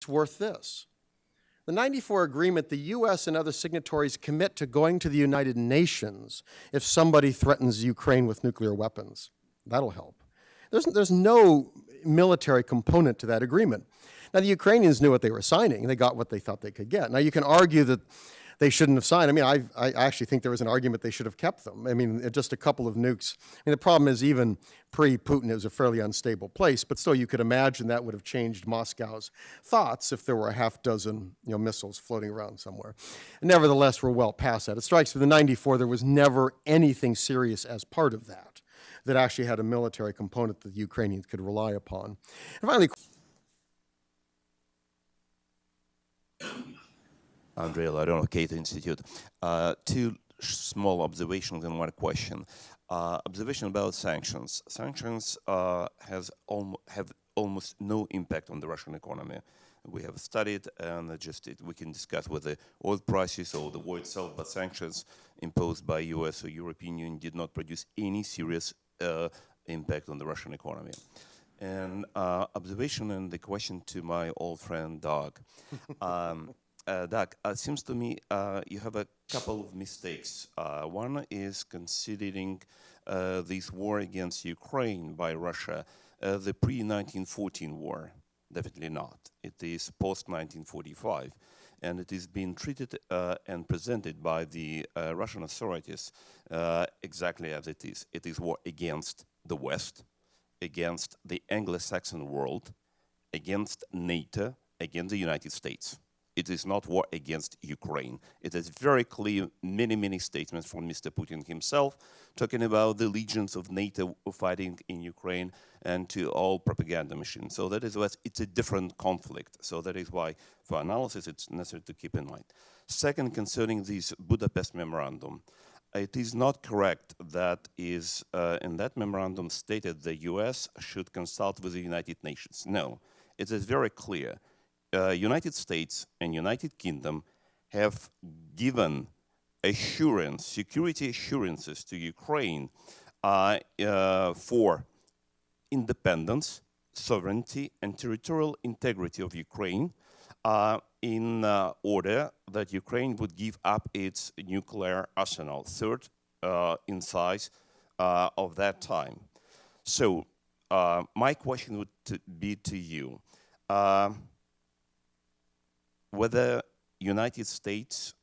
it's worth this. The 94 agreement, the U.S. and other signatories commit to going to the United Nations if somebody threatens Ukraine with nuclear weapons. That'll help. There's no military component to that agreement. Now, the Ukrainians knew what they were signing. They got what they thought they could get. Now, you can argue that they shouldn't have signed. I mean, I actually think there was an argument they should have kept them. I mean, just a couple of nukes. I mean, the problem is even pre-Putin, it was a fairly unstable place, but still you could imagine that would have changed Moscow's thoughts if there were a half dozen missiles floating around somewhere. And nevertheless, we're well past that. It strikes me, the 94, there was never anything serious as part of that actually had a military component that the Ukrainians could rely upon. And finally, Andrei Illarionov, Cato Institute. Two small observations and one question. Observation about sanctions. Sanctions have almost no impact on the Russian economy. We have studied, and we can discuss whether oil prices or the war itself, but sanctions imposed by US or European Union did not produce any serious impact on the Russian economy. And observation and the question to my old friend Doug. Doug, it seems to me you have a couple of mistakes. One is considering this war against Ukraine by Russia the pre-1914 war. Definitely not. It is post-1945. And it is being treated and presented by the Russian authorities exactly as it is. It is war against the West, against the Anglo-Saxon world, against NATO, against the United States. It is not war against Ukraine. It is very clear, many statements from Mr. Putin himself, talking about the legions of NATO fighting in Ukraine and to all propaganda machines. So that is why it's a different conflict. So that is why, for analysis, it's necessary to keep in mind. Second, concerning this Budapest Memorandum, it is not correct that is in that memorandum stated the US should consult with the United Nations. No, it is very clear. United States and United Kingdom have given assurance, security assurances to Ukraine for independence, sovereignty, and territorial integrity of Ukraine in order that Ukraine would give up its nuclear arsenal, third in size of that time. So my question would be to you. Whether United States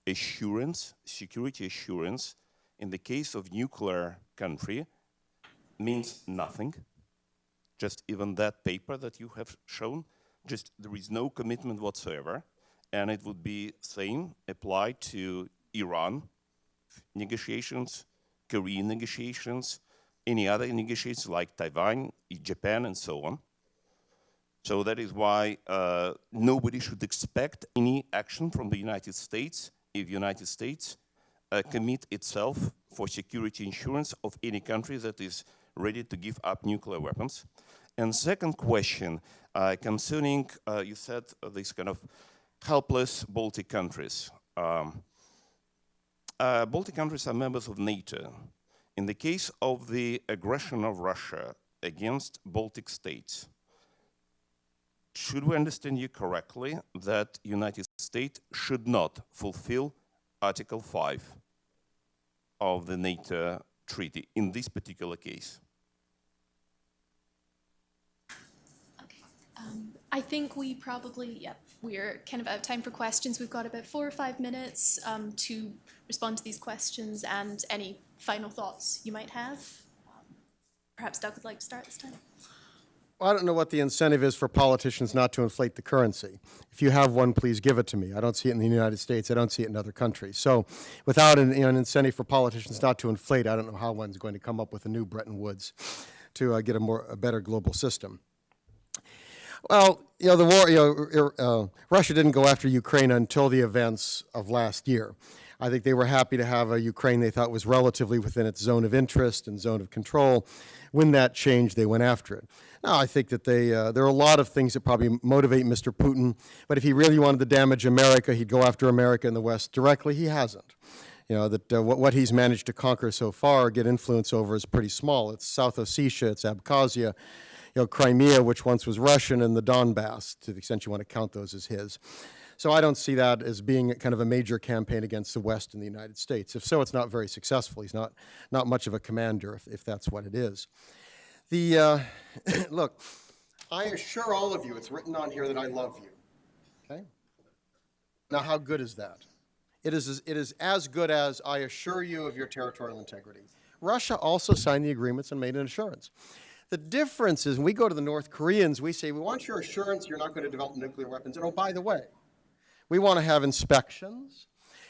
assurance, security assurance, in the case of nuclear country means nothing. Just even that paper that you have shown, just there is no commitment whatsoever, and it would be same applied to Iran negotiations, Korean negotiations, any other negotiations like Taiwan, Japan, and so on. So that is why nobody should expect any action from the United States if the United States commit itself for security insurance of any country that is ready to give up nuclear weapons. And second question, concerning, you said these kind of helpless Baltic countries. Baltic countries are members of NATO. In the case of the aggression of Russia against Baltic states, should we understand you correctly that United States should not fulfill Article 5 of the NATO treaty in this particular case? Okay. I think we probably, we're kind of out of time for questions. We've got about 4 or 5 minutes to respond to these questions and any final thoughts you might have. Perhaps Doug would like to start this time. I don't know what the incentive is for politicians not to inflate the currency. If you have one, please give it to me. I don't see it in the United States. I don't see it in other countries. So without an incentive for politicians not to inflate, I don't know how one's going to come up with a new Bretton Woods to get a better global system. Well, the war, Russia didn't go after Ukraine until the events of last year. I think they were happy to have a Ukraine they thought was relatively within its zone of interest and zone of control. When that changed, they went after it. Now, I think that there are a lot of things that probably motivate Mr. Putin, but if he really wanted to damage America, he'd go after America and the West directly. He hasn't. What he's managed to conquer so far, get influence over, is pretty small. It's South Ossetia, it's Abkhazia, Crimea, which once was Russian, and the Donbass, to the extent you want to count those as his. So I don't see that as being kind of a major campaign against the West in the United States. If so, it's not very successful. He's not much of a commander, if that's what it is. Look, I assure all of you, it's written on here that I love you. Okay? Now, how good is that? It is as good as I assure you of your territorial integrity. Russia also signed the agreements and made an assurance. The difference is when we go to the North Koreans, we say, we want your assurance you're not going to develop nuclear weapons. And oh, by the way, we want to have inspections.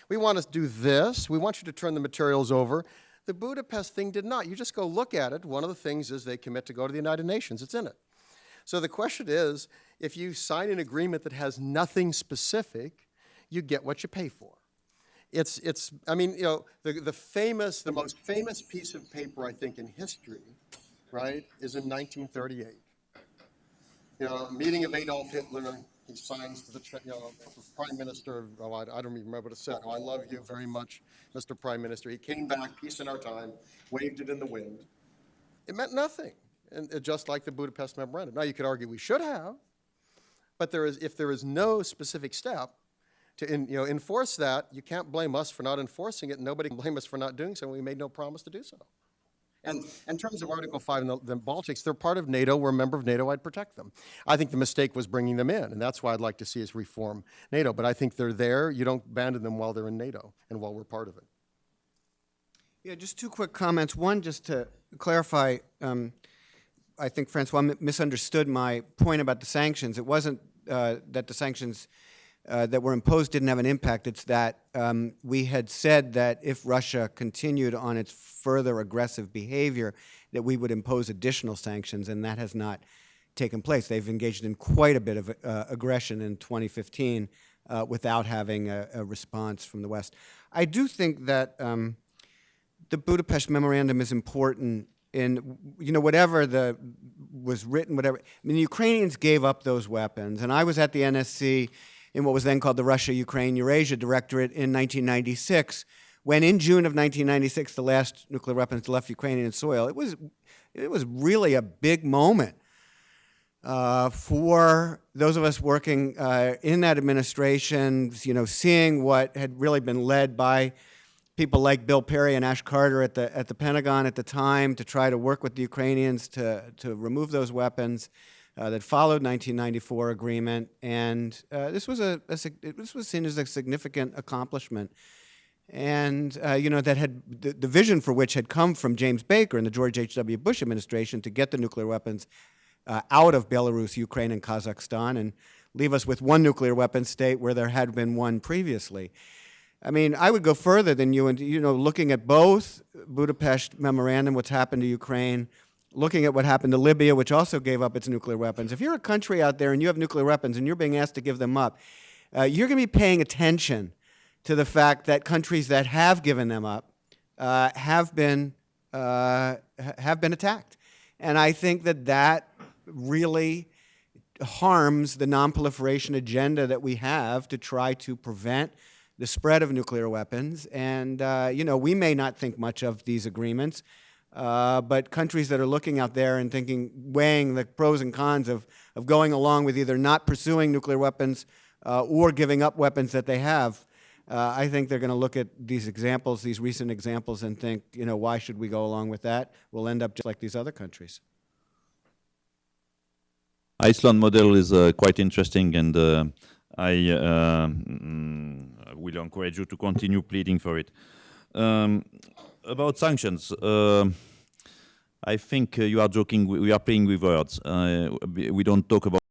We want to do this. We want you to turn the materials over. The Budapest thing did not. You just go look at it. One of the things is they commit to go to the United Nations. It's in it. So the question is, if you sign an agreement that has nothing specific, you get what you pay for. I mean, the most famous piece of paper, I think, in history, right, is in 1938. A meeting of Adolf Hitler, he signs to the Prime Minister, I don't even remember what it said. I love you very much, Mr. Prime Minister. He came back, peace in our time, waved it in the wind. It meant nothing, and just like the Budapest Memorandum. Now, you could argue we should have, but if there is no specific step to enforce that, you can't blame us for not enforcing it, and nobody can blame us for not doing so. We made no promise to do so. And in terms of Article 5 and the Baltics, they're part of NATO. We're a member of NATO. I'd protect them. I think the mistake was bringing them in, and that's why I'd like to see us reform NATO. But I think they're there. You don't abandon them while they're in NATO and while we're part of it. Yeah, just two quick comments. One, just to clarify, I think Francois misunderstood my point about the sanctions. It wasn't that the sanctions that were imposed didn't have an impact. It's that we had said that if Russia continued on its further aggressive behavior, that we would impose additional sanctions, and that has not taken place. They've engaged in quite a bit of aggression in 2015 without having a response from the West. I do think that the Budapest Memorandum is important in, whatever was written, whatever. I mean, the Ukrainians gave up those weapons, and I was at the NSC in what was then called the Russia-Ukraine-Eurasia Directorate in 1996, when in June of 1996, the last nuclear weapons left Ukrainian soil. It was really a big moment for those of us working in that administration, seeing what had really been led by people like Bill Perry and Ash Carter at the Pentagon at the time to try to work with the Ukrainians to remove those weapons. That followed 1994 agreement, and this was seen as a significant accomplishment, and that had the vision for which had come from James Baker and the George H.W. Bush administration to get the nuclear weapons out of Belarus, Ukraine, and Kazakhstan, and leave us with one nuclear weapons state where there had been one previously. I mean, I would go further than you, and looking at both Budapest Memorandum, what's happened to Ukraine, looking at what happened to Libya, which also gave up its nuclear weapons. If you're a country out there and you have nuclear weapons and you're being asked to give them up, you're going to be paying attention to the fact that countries that have given them up have been attacked. And I think that really harms the nonproliferation agenda that we have to try to prevent the spread of nuclear weapons. And, we may not think much of these agreements, but countries that are looking out there and weighing the pros and cons of going along with either not pursuing nuclear weapons or giving up weapons that they have, I think they're going to look at these examples, these recent examples, and think, why should we go along with that? We'll end up just like these other countries. Iceland model is quite interesting, and I will encourage you to continue pleading for it. About sanctions, I think you are joking. We are playing with words. We don't talk about